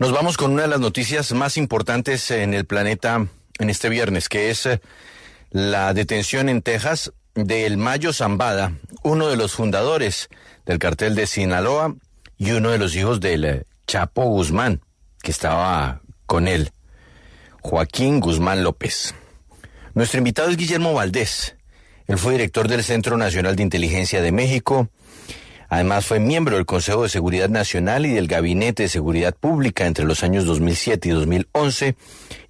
Nos vamos con una de las noticias más importantes en el planeta en este viernes, que es la detención en Texas del Mayo Zambada, uno de los fundadores del cartel de Sinaloa y uno de los hijos del Chapo Guzmán, que estaba con él, Joaquín Guzmán López. Nuestro invitado es Guillermo Valdés. Él fue director del Centro Nacional de Inteligencia de México. Además fue miembro del Consejo de Seguridad Nacional y del Gabinete de Seguridad Pública entre los años 2007 y 2011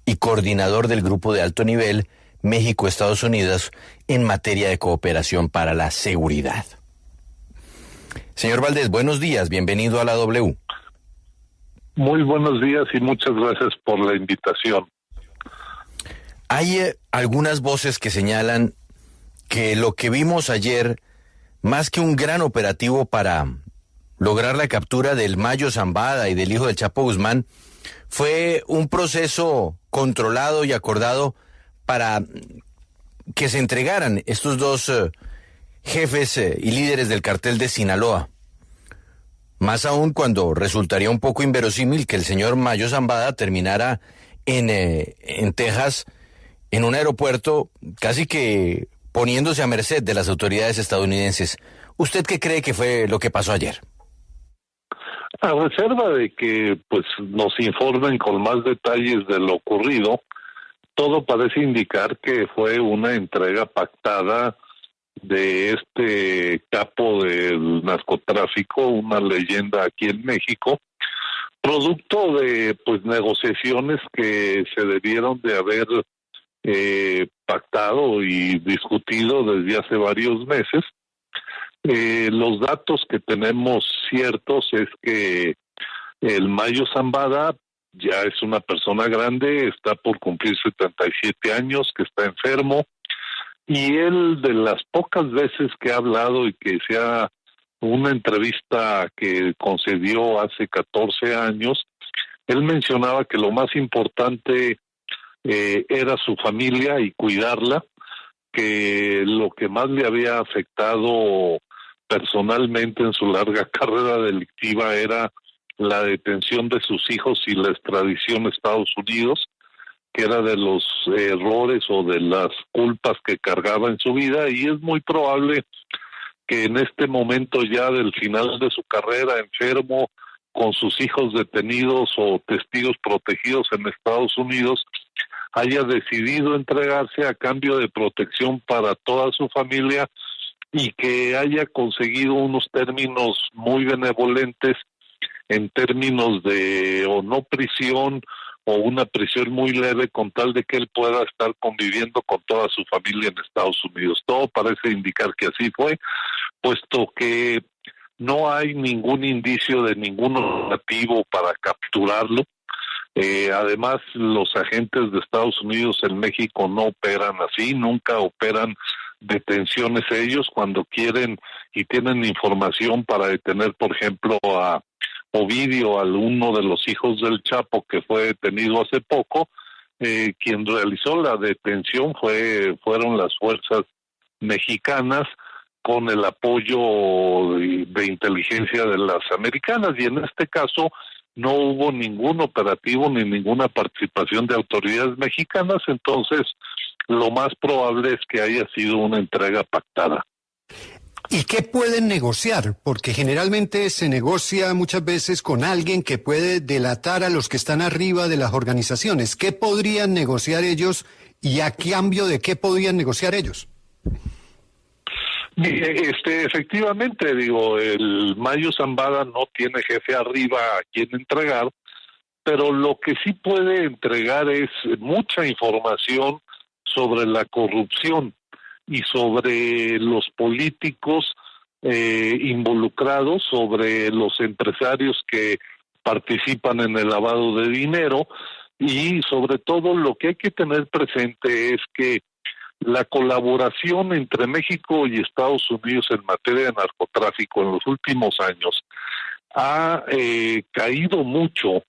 y coordinador del Grupo de Alto Nivel México-Estados Unidos en materia de cooperación para la seguridad. Señor Valdés, buenos días, bienvenido a la W. Muy buenos días y muchas gracias por la invitación. Hay algunas voces que señalan que lo que vimos ayer, más que un gran operativo para lograr la captura del Mayo Zambada y del hijo del Chapo Guzmán, fue un proceso controlado y acordado para que se entregaran estos dos jefes y líderes del cartel de Sinaloa. Más aún cuando resultaría un poco inverosímil que el señor Mayo Zambada terminara en Texas, en un aeropuerto, casi que poniéndose a merced de las autoridades estadounidenses. ¿Usted qué cree que fue lo que pasó ayer? A reserva de que nos informen con más detalles de lo ocurrido, todo parece indicar que fue una entrega pactada de este capo del narcotráfico, una leyenda aquí en México, producto de negociaciones que se debieron de haber pactado y discutido desde hace varios meses. Los datos que tenemos ciertos es que el Mayo Zambada ya es una persona grande, está por cumplir 77 años, que está enfermo, y él, de las pocas veces que ha hablado y que una entrevista que concedió hace 14 años, él mencionaba que lo más importante era su familia y cuidarla, que lo que más le había afectado personalmente en su larga carrera delictiva era la detención de sus hijos y la extradición a Estados Unidos, que era de los errores o de las culpas que cargaba en su vida, y es muy probable que en este momento ya del final de su carrera, enfermo, con sus hijos detenidos o testigos protegidos en Estados Unidos, haya decidido entregarse a cambio de protección para toda su familia y que haya conseguido unos términos muy benevolentes en términos de o no prisión o una prisión muy leve, con tal de que él pueda estar conviviendo con toda su familia en Estados Unidos. Todo parece indicar que así fue, puesto que no hay ningún indicio de ningún operativo para capturarlo. Además, los agentes de Estados Unidos en México no operan así, nunca operan detenciones ellos. Cuando quieren y tienen información para detener, por ejemplo, a Ovidio, uno de los hijos del Chapo que fue detenido hace poco, quien realizó la detención fueron las fuerzas mexicanas con el apoyo de inteligencia de las americanas, y en este caso no hubo ningún operativo ni ninguna participación de autoridades mexicanas. Entonces lo más probable es que haya sido una entrega pactada. ¿Y qué pueden negociar? Porque generalmente se negocia muchas veces con alguien que puede delatar a los que están arriba de las organizaciones. ¿Qué podrían negociar ellos y a cambio de qué podrían negociar ellos? Efectivamente, el Mayo Zambada no tiene jefe arriba a quien entregar, pero lo que sí puede entregar es mucha información sobre la corrupción y sobre los políticos involucrados, sobre los empresarios que participan en el lavado de dinero, y sobre todo lo que hay que tener presente es que la colaboración entre México y Estados Unidos en materia de narcotráfico en los últimos años ha caído mucho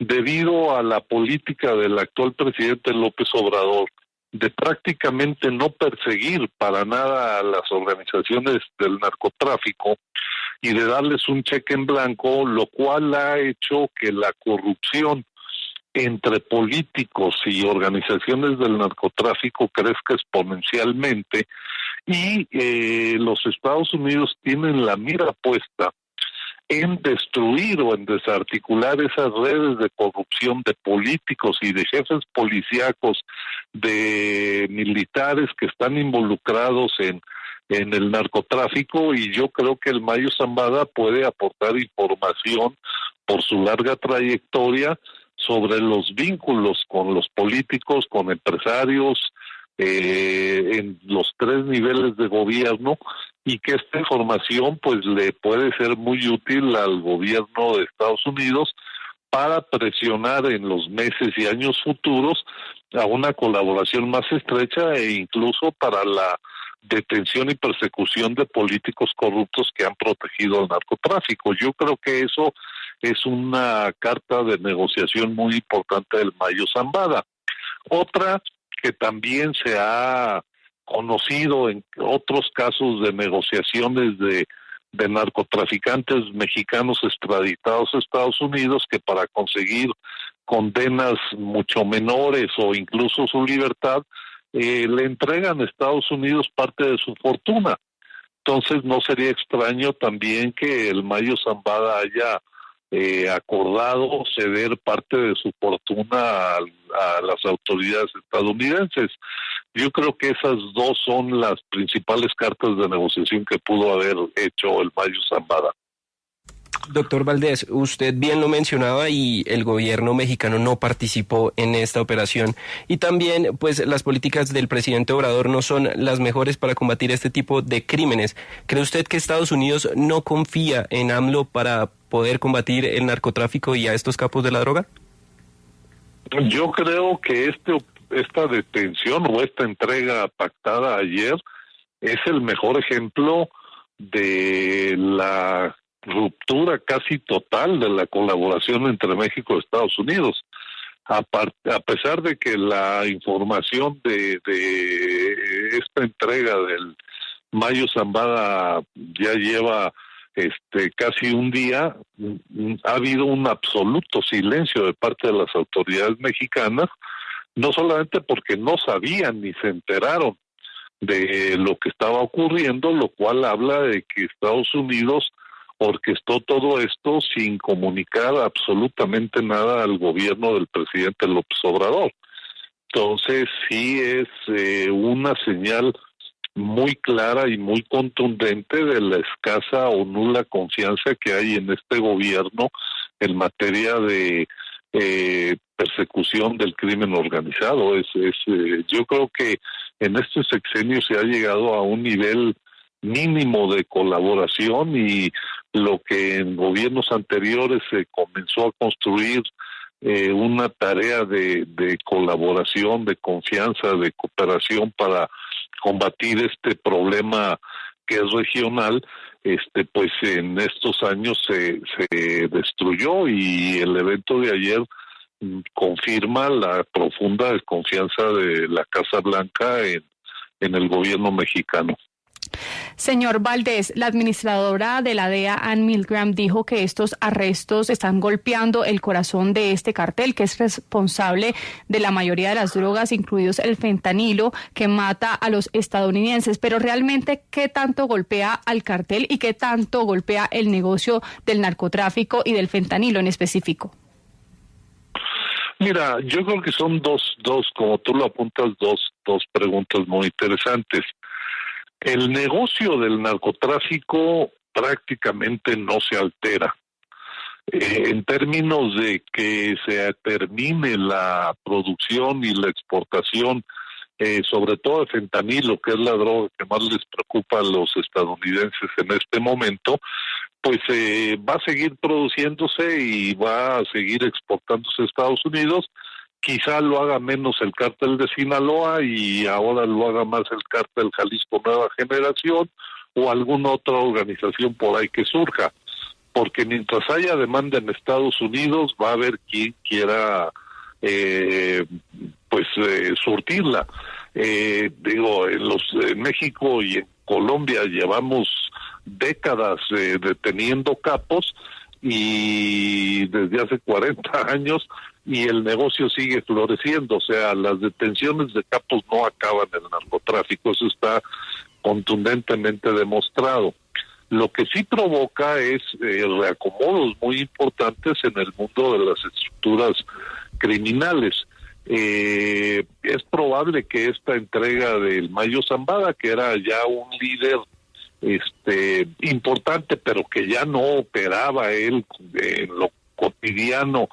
debido a la política del actual presidente López Obrador de prácticamente no perseguir para nada a las organizaciones del narcotráfico, y de darles un cheque en blanco, lo cual ha hecho que la corrupción entre políticos y organizaciones del narcotráfico crezca exponencialmente, y los Estados Unidos tienen la mira puesta en destruir o en desarticular esas redes de corrupción de políticos y de jefes policíacos, de militares que están involucrados en el narcotráfico, y yo creo que el Mayo Zambada puede aportar información por su larga trayectoria sobre los vínculos con los políticos, con empresarios, en los 3 niveles de gobierno, y que esta información pues le puede ser muy útil al gobierno de Estados Unidos para presionar en los meses y años futuros a una colaboración más estrecha, e incluso para la detención y persecución de políticos corruptos que han protegido al narcotráfico. Yo creo que eso es una carta de negociación muy importante del Mayo Zambada. Otra que también se ha conocido en otros casos de negociaciones de narcotraficantes mexicanos extraditados a Estados Unidos, que para conseguir condenas mucho menores o incluso su libertad, le entregan a Estados Unidos parte de su fortuna. Entonces no sería extraño también que el Mayo Zambada haya acordado ceder parte de su fortuna a las autoridades estadounidenses. Yo creo que esas dos son las principales cartas de negociación que pudo haber hecho el Mayo Zambada. Doctor Valdés, usted bien lo mencionaba y el gobierno mexicano no participó en esta operación, y también pues las políticas del presidente Obrador no son las mejores para combatir este tipo de crímenes. ¿Cree usted que Estados Unidos no confía en AMLO para poder combatir el narcotráfico y a estos capos de la droga? Yo creo que esta detención o esta entrega pactada ayer es el mejor ejemplo de la ruptura casi total de la colaboración entre México y Estados Unidos. A pesar de que la información de esta entrega del Mayo Zambada ya lleva casi un día, ha habido un absoluto silencio de parte de las autoridades mexicanas, no solamente porque no sabían ni se enteraron de lo que estaba ocurriendo, lo cual habla de que Estados Unidos orquestó todo esto sin comunicar absolutamente nada al gobierno del presidente López Obrador. Entonces sí es una señal muy clara y muy contundente de la escasa o nula confianza que hay en este gobierno en materia de persecución del crimen organizado. Yo creo que en este sexenio se ha llegado a un nivel mínimo de colaboración, y lo que en gobiernos anteriores se comenzó a construir una tarea de colaboración, de confianza, de cooperación para combatir este problema que es regional, pues en estos años se destruyó, y el evento de ayer confirma la profunda desconfianza de la Casa Blanca en el gobierno mexicano. Señor Valdés, la administradora de la DEA, Ann Milgram, dijo que estos arrestos están golpeando el corazón de este cartel, que es responsable de la mayoría de las drogas, incluidos el fentanilo, que mata a los estadounidenses. Pero realmente, ¿qué tanto golpea al cartel y qué tanto golpea el negocio del narcotráfico y del fentanilo en específico? Mira, yo creo que son dos, como tú lo apuntas, dos preguntas muy interesantes. El negocio del narcotráfico prácticamente no se altera. En términos de que se termine la producción y la exportación, sobre todo de fentanilo, que es la droga que más les preocupa a los estadounidenses en este momento, pues va a seguir produciéndose y va a seguir exportándose a Estados Unidos. Quizá lo haga menos el cártel de Sinaloa y ahora lo haga más el cártel Jalisco Nueva Generación o alguna otra organización por ahí que surja, porque mientras haya demanda en Estados Unidos va a haber quien quiera surtirla. En México y en Colombia llevamos décadas deteniendo capos y desde hace 40 años y el negocio sigue floreciendo. O sea, las detenciones de capos no acaban en el narcotráfico, eso está contundentemente demostrado. Lo que sí provoca es reacomodos muy importantes en el mundo de las estructuras criminales. Es probable que esta entrega del Mayo Zambada, que era ya un líder importante, pero que ya no operaba él en lo cotidiano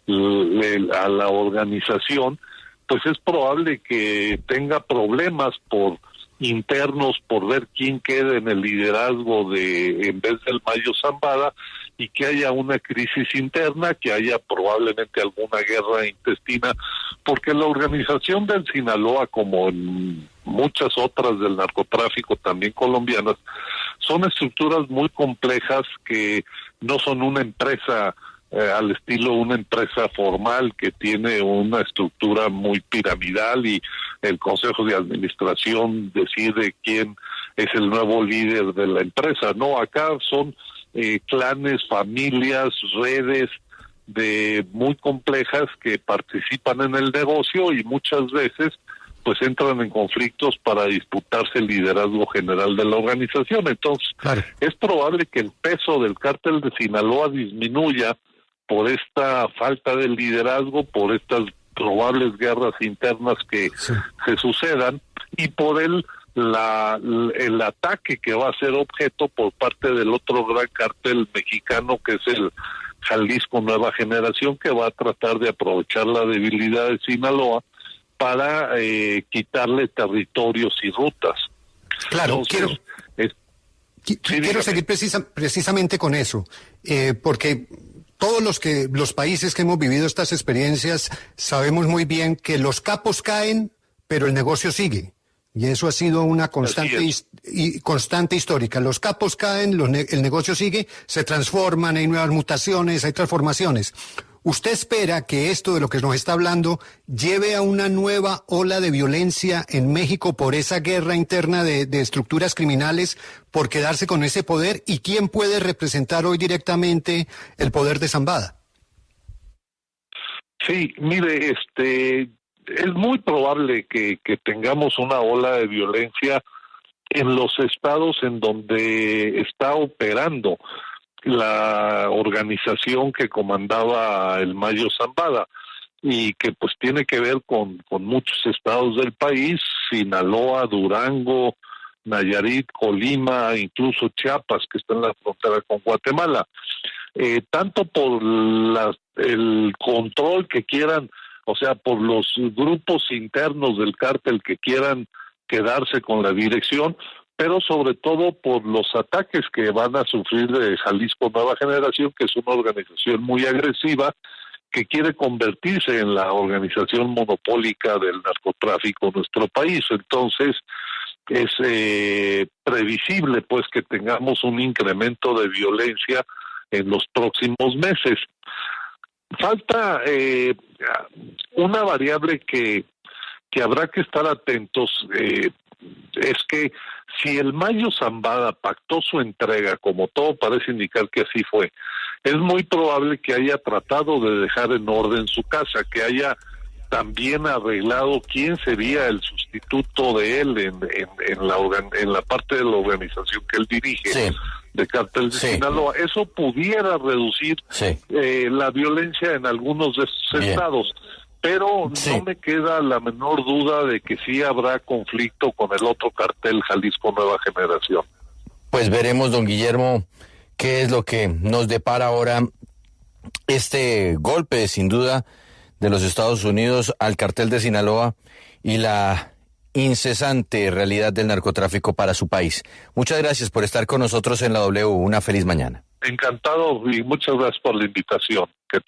a la organización, pues es probable que tenga problemas internos por ver quién queda en el liderazgo en vez del Mayo Zambada, y que haya una crisis interna, que haya probablemente alguna guerra intestina, porque la organización del Sinaloa, como en muchas otras del narcotráfico también colombianas, son estructuras muy complejas que no son una empresa al estilo una empresa formal que tiene una estructura muy piramidal y el consejo de administración decide quién es el nuevo líder de la empresa. No, acá son clanes, familias, redes muy complejas que participan en el negocio y muchas veces pues entran en conflictos para disputarse el liderazgo general de la organización. Entonces, claro, es probable que el peso del cártel de Sinaloa disminuya por esta falta de liderazgo, por estas probables guerras internas que se sucedan y por el ataque que va a ser objeto por parte del otro gran cártel mexicano, que es el Jalisco Nueva Generación, que va a tratar de aprovechar la debilidad de Sinaloa para quitarle territorios y rutas. Claro, entonces, quiero seguir precisamente con eso, porque todos los países que hemos vivido estas experiencias sabemos muy bien que los capos caen, pero el negocio sigue. Y eso ha sido una constante histórica. Los capos caen, el negocio sigue, se transforman, hay nuevas mutaciones, hay transformaciones. ¿Usted espera que esto de lo que nos está hablando lleve a una nueva ola de violencia en México por esa guerra interna de estructuras criminales, por quedarse con ese poder? ¿Y quién puede representar hoy directamente el poder de Zambada? Sí, mire, es muy probable que tengamos una ola de violencia en los estados en donde está operando la organización que comandaba el Mayo Zambada y que pues tiene que ver con muchos estados del país, Sinaloa, Durango, Nayarit, Colima, incluso Chiapas, que está en la frontera con Guatemala. Tanto por el control que quieran, o sea, por los grupos internos del cártel que quieran quedarse con la dirección, pero sobre todo por los ataques que van a sufrir de Jalisco Nueva Generación, que es una organización muy agresiva, que quiere convertirse en la organización monopólica del narcotráfico en nuestro país. Entonces, es previsible pues que tengamos un incremento de violencia en los próximos meses. Falta una variable que habrá que estar atentos, es que si el Mayo Zambada pactó su entrega, como todo parece indicar que así fue, es muy probable que haya tratado de dejar en orden su casa, que haya también arreglado quién sería el sustituto de él en la parte de la organización que él dirige, de Cártel de Sinaloa. Eso pudiera reducir la violencia en algunos de esos estados. Pero no me queda la menor duda de que sí habrá conflicto con el otro cartel, Jalisco Nueva Generación. Pues veremos, don Guillermo, qué es lo que nos depara ahora este golpe, sin duda, de los Estados Unidos al cartel de Sinaloa y la incesante realidad del narcotráfico para su país. Muchas gracias por estar con nosotros en la W. Una feliz mañana. Encantado y muchas gracias por la invitación. Que